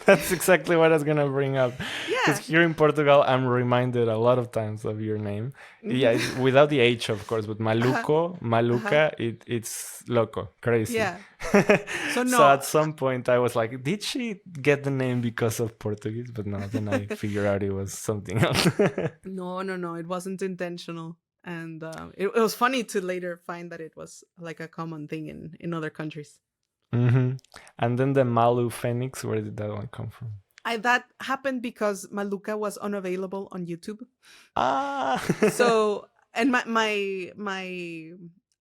That's exactly what I was gonna bring up. Yeah. Because here in Portugal, I'm reminded a lot of times of your name. Yeah, it's without the H, of course, but Maluka, it's loco, crazy. Yeah. So no. So at some point, I was like, did she get the name because of Portuguese? But no, then I figured out it was something else. No, it wasn't intentional. And it was funny to later find that it was like a common thing in other countries. And then the Malu Phoenix, where did that one come from? That happened because Maluka was unavailable on YouTube. Ah. So, and my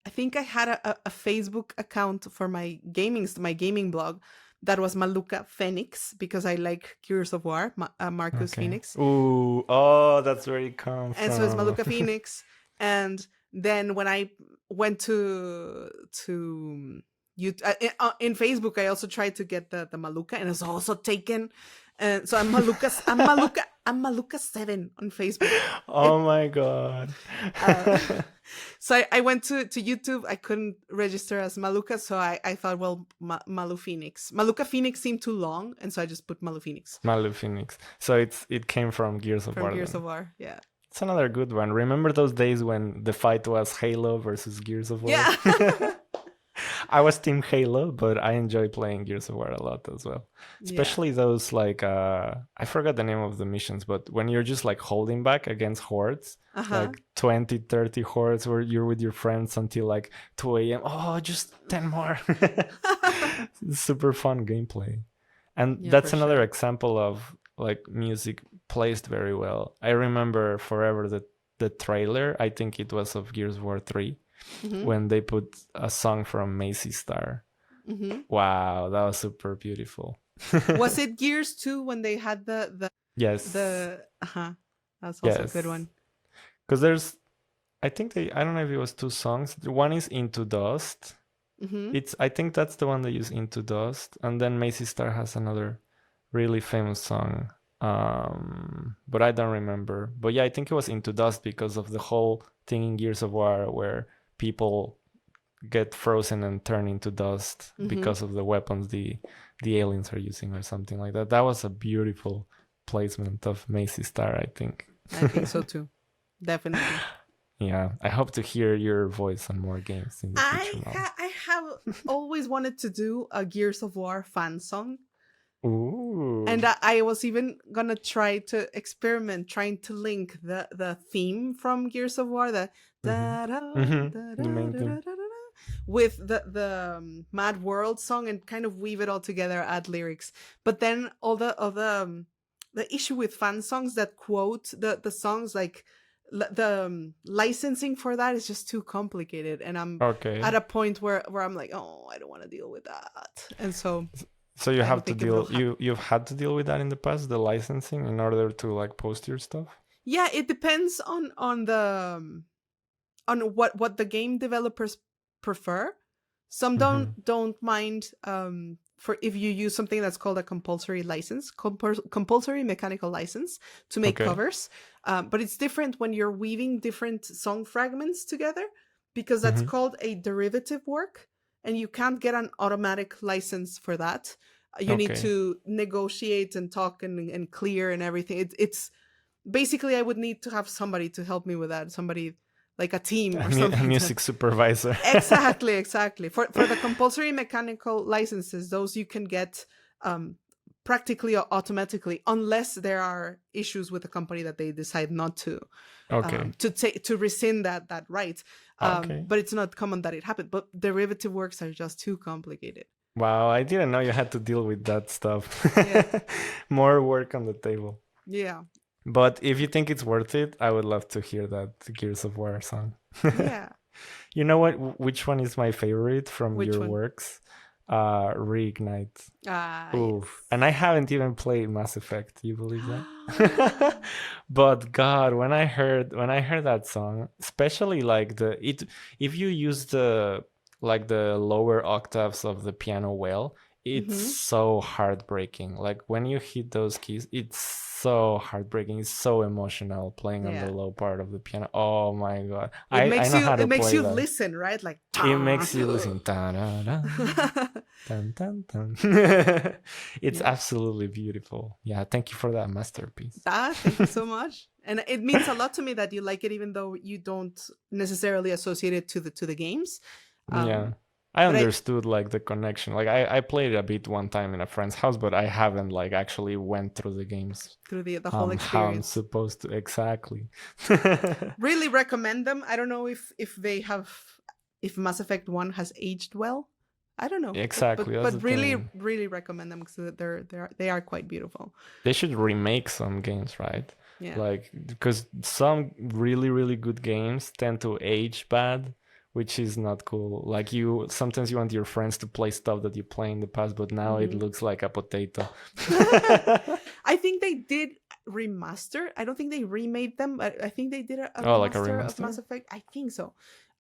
I think I had a Facebook account for my gaming blog that was Maluka Phoenix, because I like Gears of War, Marcus Phoenix. Ooh, oh, that's where it comes from. And so it's Maluka Phoenix. And then when I went to in Facebook, I also tried to get the Maluka, and it's also taken. And so I'm Maluka 7 on Facebook. Oh my God. So I went to YouTube. I couldn't register as Maluka, so I thought, well, Malu Phoenix. Maluka Phoenix seemed too long, and so I just put Malu Phoenix. Malu Phoenix. So it came from Gears of War. From Gears of War, yeah. It's another good one. Remember those days when the fight was Halo versus Gears of War? Yeah. I was Team Halo, but I enjoy playing Gears of War a lot as well. Especially those, like, I forgot the name of the missions, but when you're just like holding back against hordes, like 20, 30 hordes, where you're with your friends until like 2 a.m. Oh, just 10 more. Super fun gameplay. And that's another example of like music placed very well. I remember forever the trailer, I think it was of Gears of War 3. When they put a song from Macy Star. Wow, that was super beautiful. Was it Gears 2 when they had the yes, that's also a good one. Because there's, I don't know if it was 2 songs. One is Into Dust. I think that's the one they use, Into Dust, and then Macy Star has another really famous song, but I don't remember. But yeah, I think it was Into Dust because of the whole thing in Gears of War where people get frozen and turn into dust because of the weapons the aliens are using or something like that. That was a beautiful placement of Macy Star, I think. I think so too. Definitely. Yeah, I hope to hear your voice on more games in the future. I have always wanted to do a Gears of War fan song. Ooh. And I was even gonna try to experiment trying to link the theme from Gears of War, the main theme, with the Mad World song, and kind of weave it all together, add lyrics. But then all the issue with fan songs that quote the songs, like the licensing for that is just too complicated, and I'm at a point where I'm like, oh, I don't want to deal with that. And so So you I have don't to think it will deal happen. you've had to deal with that in the past, the licensing, in order to like post your stuff? Yeah, it depends on the on what the game developers prefer. Some Mm-hmm. don't mind for if you use something that's called a compulsory license, compulsory mechanical license to make Okay. covers. But it's different when you're weaving different song fragments together because that's Mm-hmm. called a derivative work, and you can't get an automatic license for that. You need Okay. to negotiate and talk and clear and everything. It's basically I would need to have somebody to help me with that, somebody like a team or A something to music supervisor. exactly for the compulsory mechanical licenses, those you can get um practically or automatically unless there are issues with the company that they decide not Okay. to take to rescind that right. Okay. But it's not common that it happened, but derivative works are just too complicated. Wow, I didn't know you had to deal with that stuff. Yeah, More work on the table. yeah, But if you think it's worth it, I would love to hear that Gears of War song. yeah. You know what? Which one is my favorite from Which your one? works? Reignite. Oof. Yes. And I haven't even played Mass Effect. You believe that? But God, when I heard that song, especially like if you use the like the lower octaves of the piano well, it's Hmm. so heartbreaking. Like when you hit those keys, it's so heartbreaking. It's so emotional playing on the Yeah. low part of the piano. Oh my God. I know how It to makes play you that. listen, right? Like It makes you listen. Dun, dun, dun. It's yeah. absolutely beautiful. Yeah, thank you for that masterpiece. Thank you so much. And it means a lot to me that you like it, even though you don't necessarily associate it to the games. Yeah. Um, I but I understood like the connection. Like I played a bit one time in a friend's house, but I haven't like actually went through the games through the whole how I'm experience, supposed to exactly. really recommend them. I don't know if they have if Mass Effect One has aged well. I don't know, Exactly, that's the but really thing. really recommend them because they are quite beautiful. They should remake some games, right? Yeah. Like because some really really good games tend to age bad, which is not cool. Like you sometimes you want your friends to play stuff that you play in the past, but now it Hmm. looks like a potato. I think they did remaster. I don't think they remade them, but I think they did a Oh, like a remaster of Mass remaster? Effect. I think so.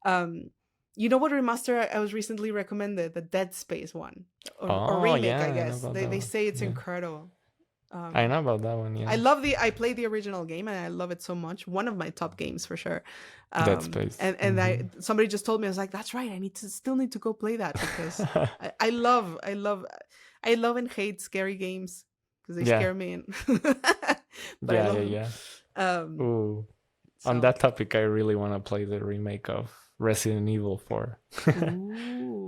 Um, you know what remaster I was recently recommended? The Dead Space one, or Oh remake, I yeah, I know guess. about that They one. say it's Yeah. incredible. I Um, know about that one, I yeah. love the. I played the original game and I love it so much. One of my top games for sure. Dead Space. And somebody just told me, I was like, that's right. I still need to go play that because I love and hate scary games because they Yeah, scare me. And but I yeah, love yeah, them. yeah. Um, Ooh. On so that topic, I really want to play the remake of Resident Evil 4.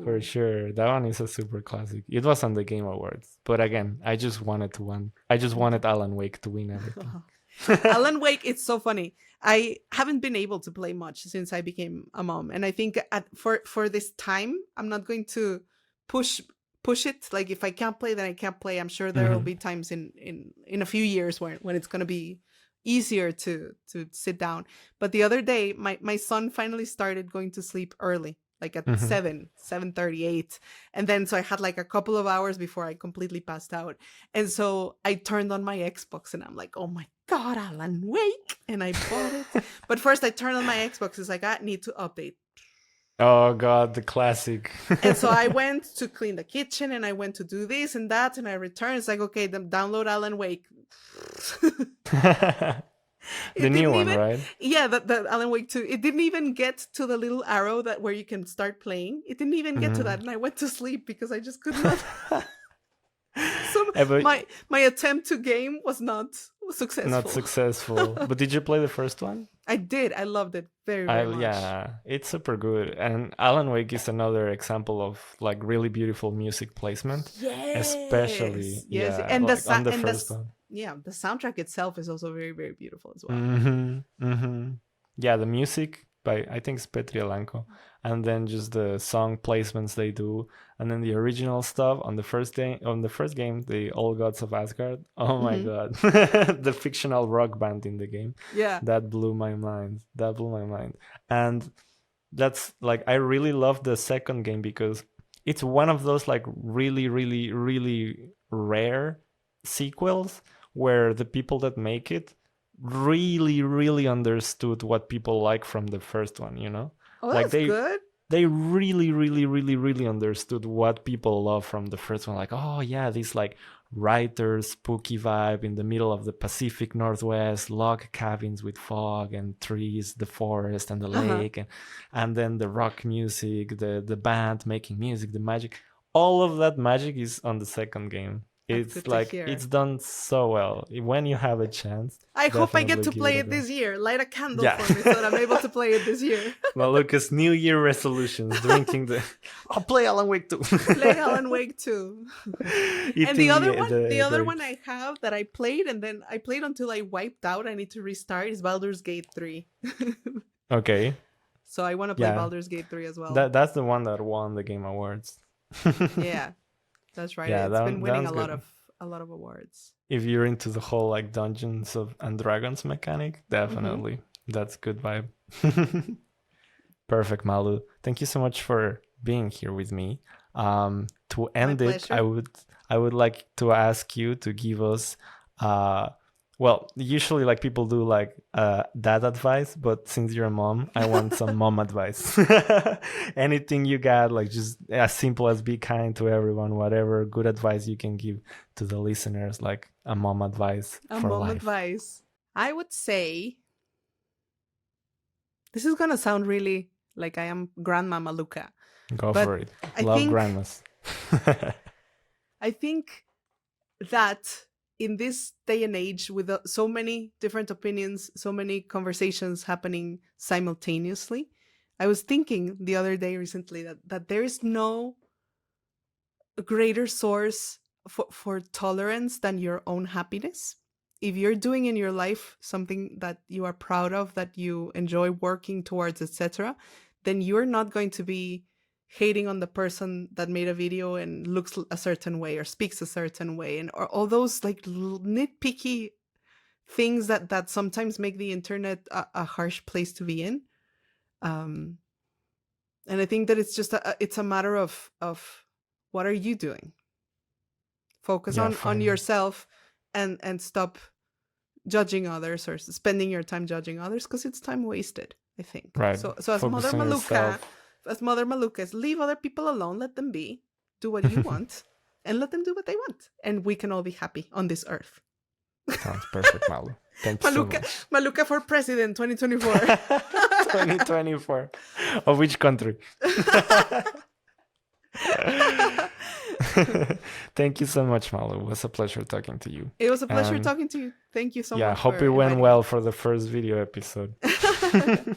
For ooh. sure. That one is a super classic. It was on the Game Awards. But again, I just wanted to win. I just wanted Alan Wake to win everything. Alan Wake, it's so funny. I haven't been able to play much since I became a mom, and I think for this time, I'm not going to push push it. Like if I can't play, then I can't play. I'm sure there will Mhm. be times in a few years when it's going to be easier to sit down. But the other day, my son finally started going to sleep early, like at Mhm. 7:38, and then so I had like a couple of hours before I completely passed out. And so I turned on my Xbox and I'm like, oh my God, Alan Wake. And I bought it. But first I turned on my Xbox. It's like, I need to update. Oh god, the classic. And so I went to clean the kitchen and I went to do this and that. And I returned. It's like, okay, then download Alan Wake. The It new didn't one, even, right? yeah, the Alan Wake 2. It didn't even get to the little arrow that where you can start playing. It didn't even get to Mhm. that. And I went to sleep because I just could not. So But my attempt to game was not not successful. successful. But did you play the first one? I did. I loved it very, very much. Yeah, it's super good. And Alan Wake is another example of like really beautiful music placement, especially Yes, yeah, like on the and the first one. yeah, the soundtrack itself is also very, very beautiful as well. Yeah, the music by I think it's Petri Alanko, and then just the song placements they do, and then the original stuff on the first game, the All Gods of Asgard. Oh my Hmm. god, the fictional rock band in the game Yeah. that blew my mind. And that's like I really love the second game because it's one of those like really, really, really rare sequels where the people that make it really, really understood what people like from the first one, you know? Oh, Like that's good. they really, really, really, really understood what people love from the first one. Like, oh yeah, this like writer spooky vibe in the middle of the Pacific Northwest, log cabins with fog and trees, the forest and the lake, and then the rock music, the band making music, the magic. All of that magic is on the second game. That's It's good to like hear. it's done so well. When you have a chance, I hope I get definitely to give play a it go. this year. Light a candle Yeah. for me so that I'm able to play it this year. Maluka's New Year resolutions: drinking the. I'll play Alan Wake 2. Play Alan Wake 2. And the other one I have that I played and then I played until I wiped out. I need to restart is Baldur's Gate 3. Okay, So I want to play Yeah. Baldur's Gate 3 as well. that's the one that won the Game Awards. Yeah, that's right. Yeah, It's that been one- winning that one's good. a lot of awards. If you're into the whole like Dungeons and Dragons mechanic, definitely that's good vibe. Perfect, Malu. Thank you so much for being here with me. To end it, pleasure. I would like to ask you to give us well, usually like people do like dad advice, but since you're a mom, I want some mom advice. Anything you got, like just as simple as be kind to everyone, whatever good advice you can give to the listeners, like a mom advice A for mom life. advice. I would say this is gonna sound really like I am Grandma Maluka. Go But for it. I Love think- grandmas. I think that in this day and age, with so many different opinions, so many conversations happening simultaneously, I was thinking the other day recently that there is no greater source for tolerance than your own happiness. If you're doing in your life something that you are proud of, that you enjoy working towards, etc., then you're not going to be hating on the person that made a video and looks a certain way or speaks a certain way, and or all those like nitpicky things that sometimes make the internet a harsh place to be in. And I think that it's just it's a matter of what are you doing? Focus Yeah, on fine. yourself and stop judging others or spending your time judging others, because it's time wasted, I think. Right. So as Focus Mother on Maluka, yourself. as Mother Maluka is, leave other people alone, let them be, do what you want, and let them do what they want, and we can all be happy on this earth. Sounds perfect, Malu. Thank you so Maluka, much. Maluka for president 2024. 2024. Of which country? Thank you so much, Malu. It was a pleasure talking to you. It was a pleasure And talking to you. Thank you so yeah, much. hope for it went inviting well for the first video episode. me.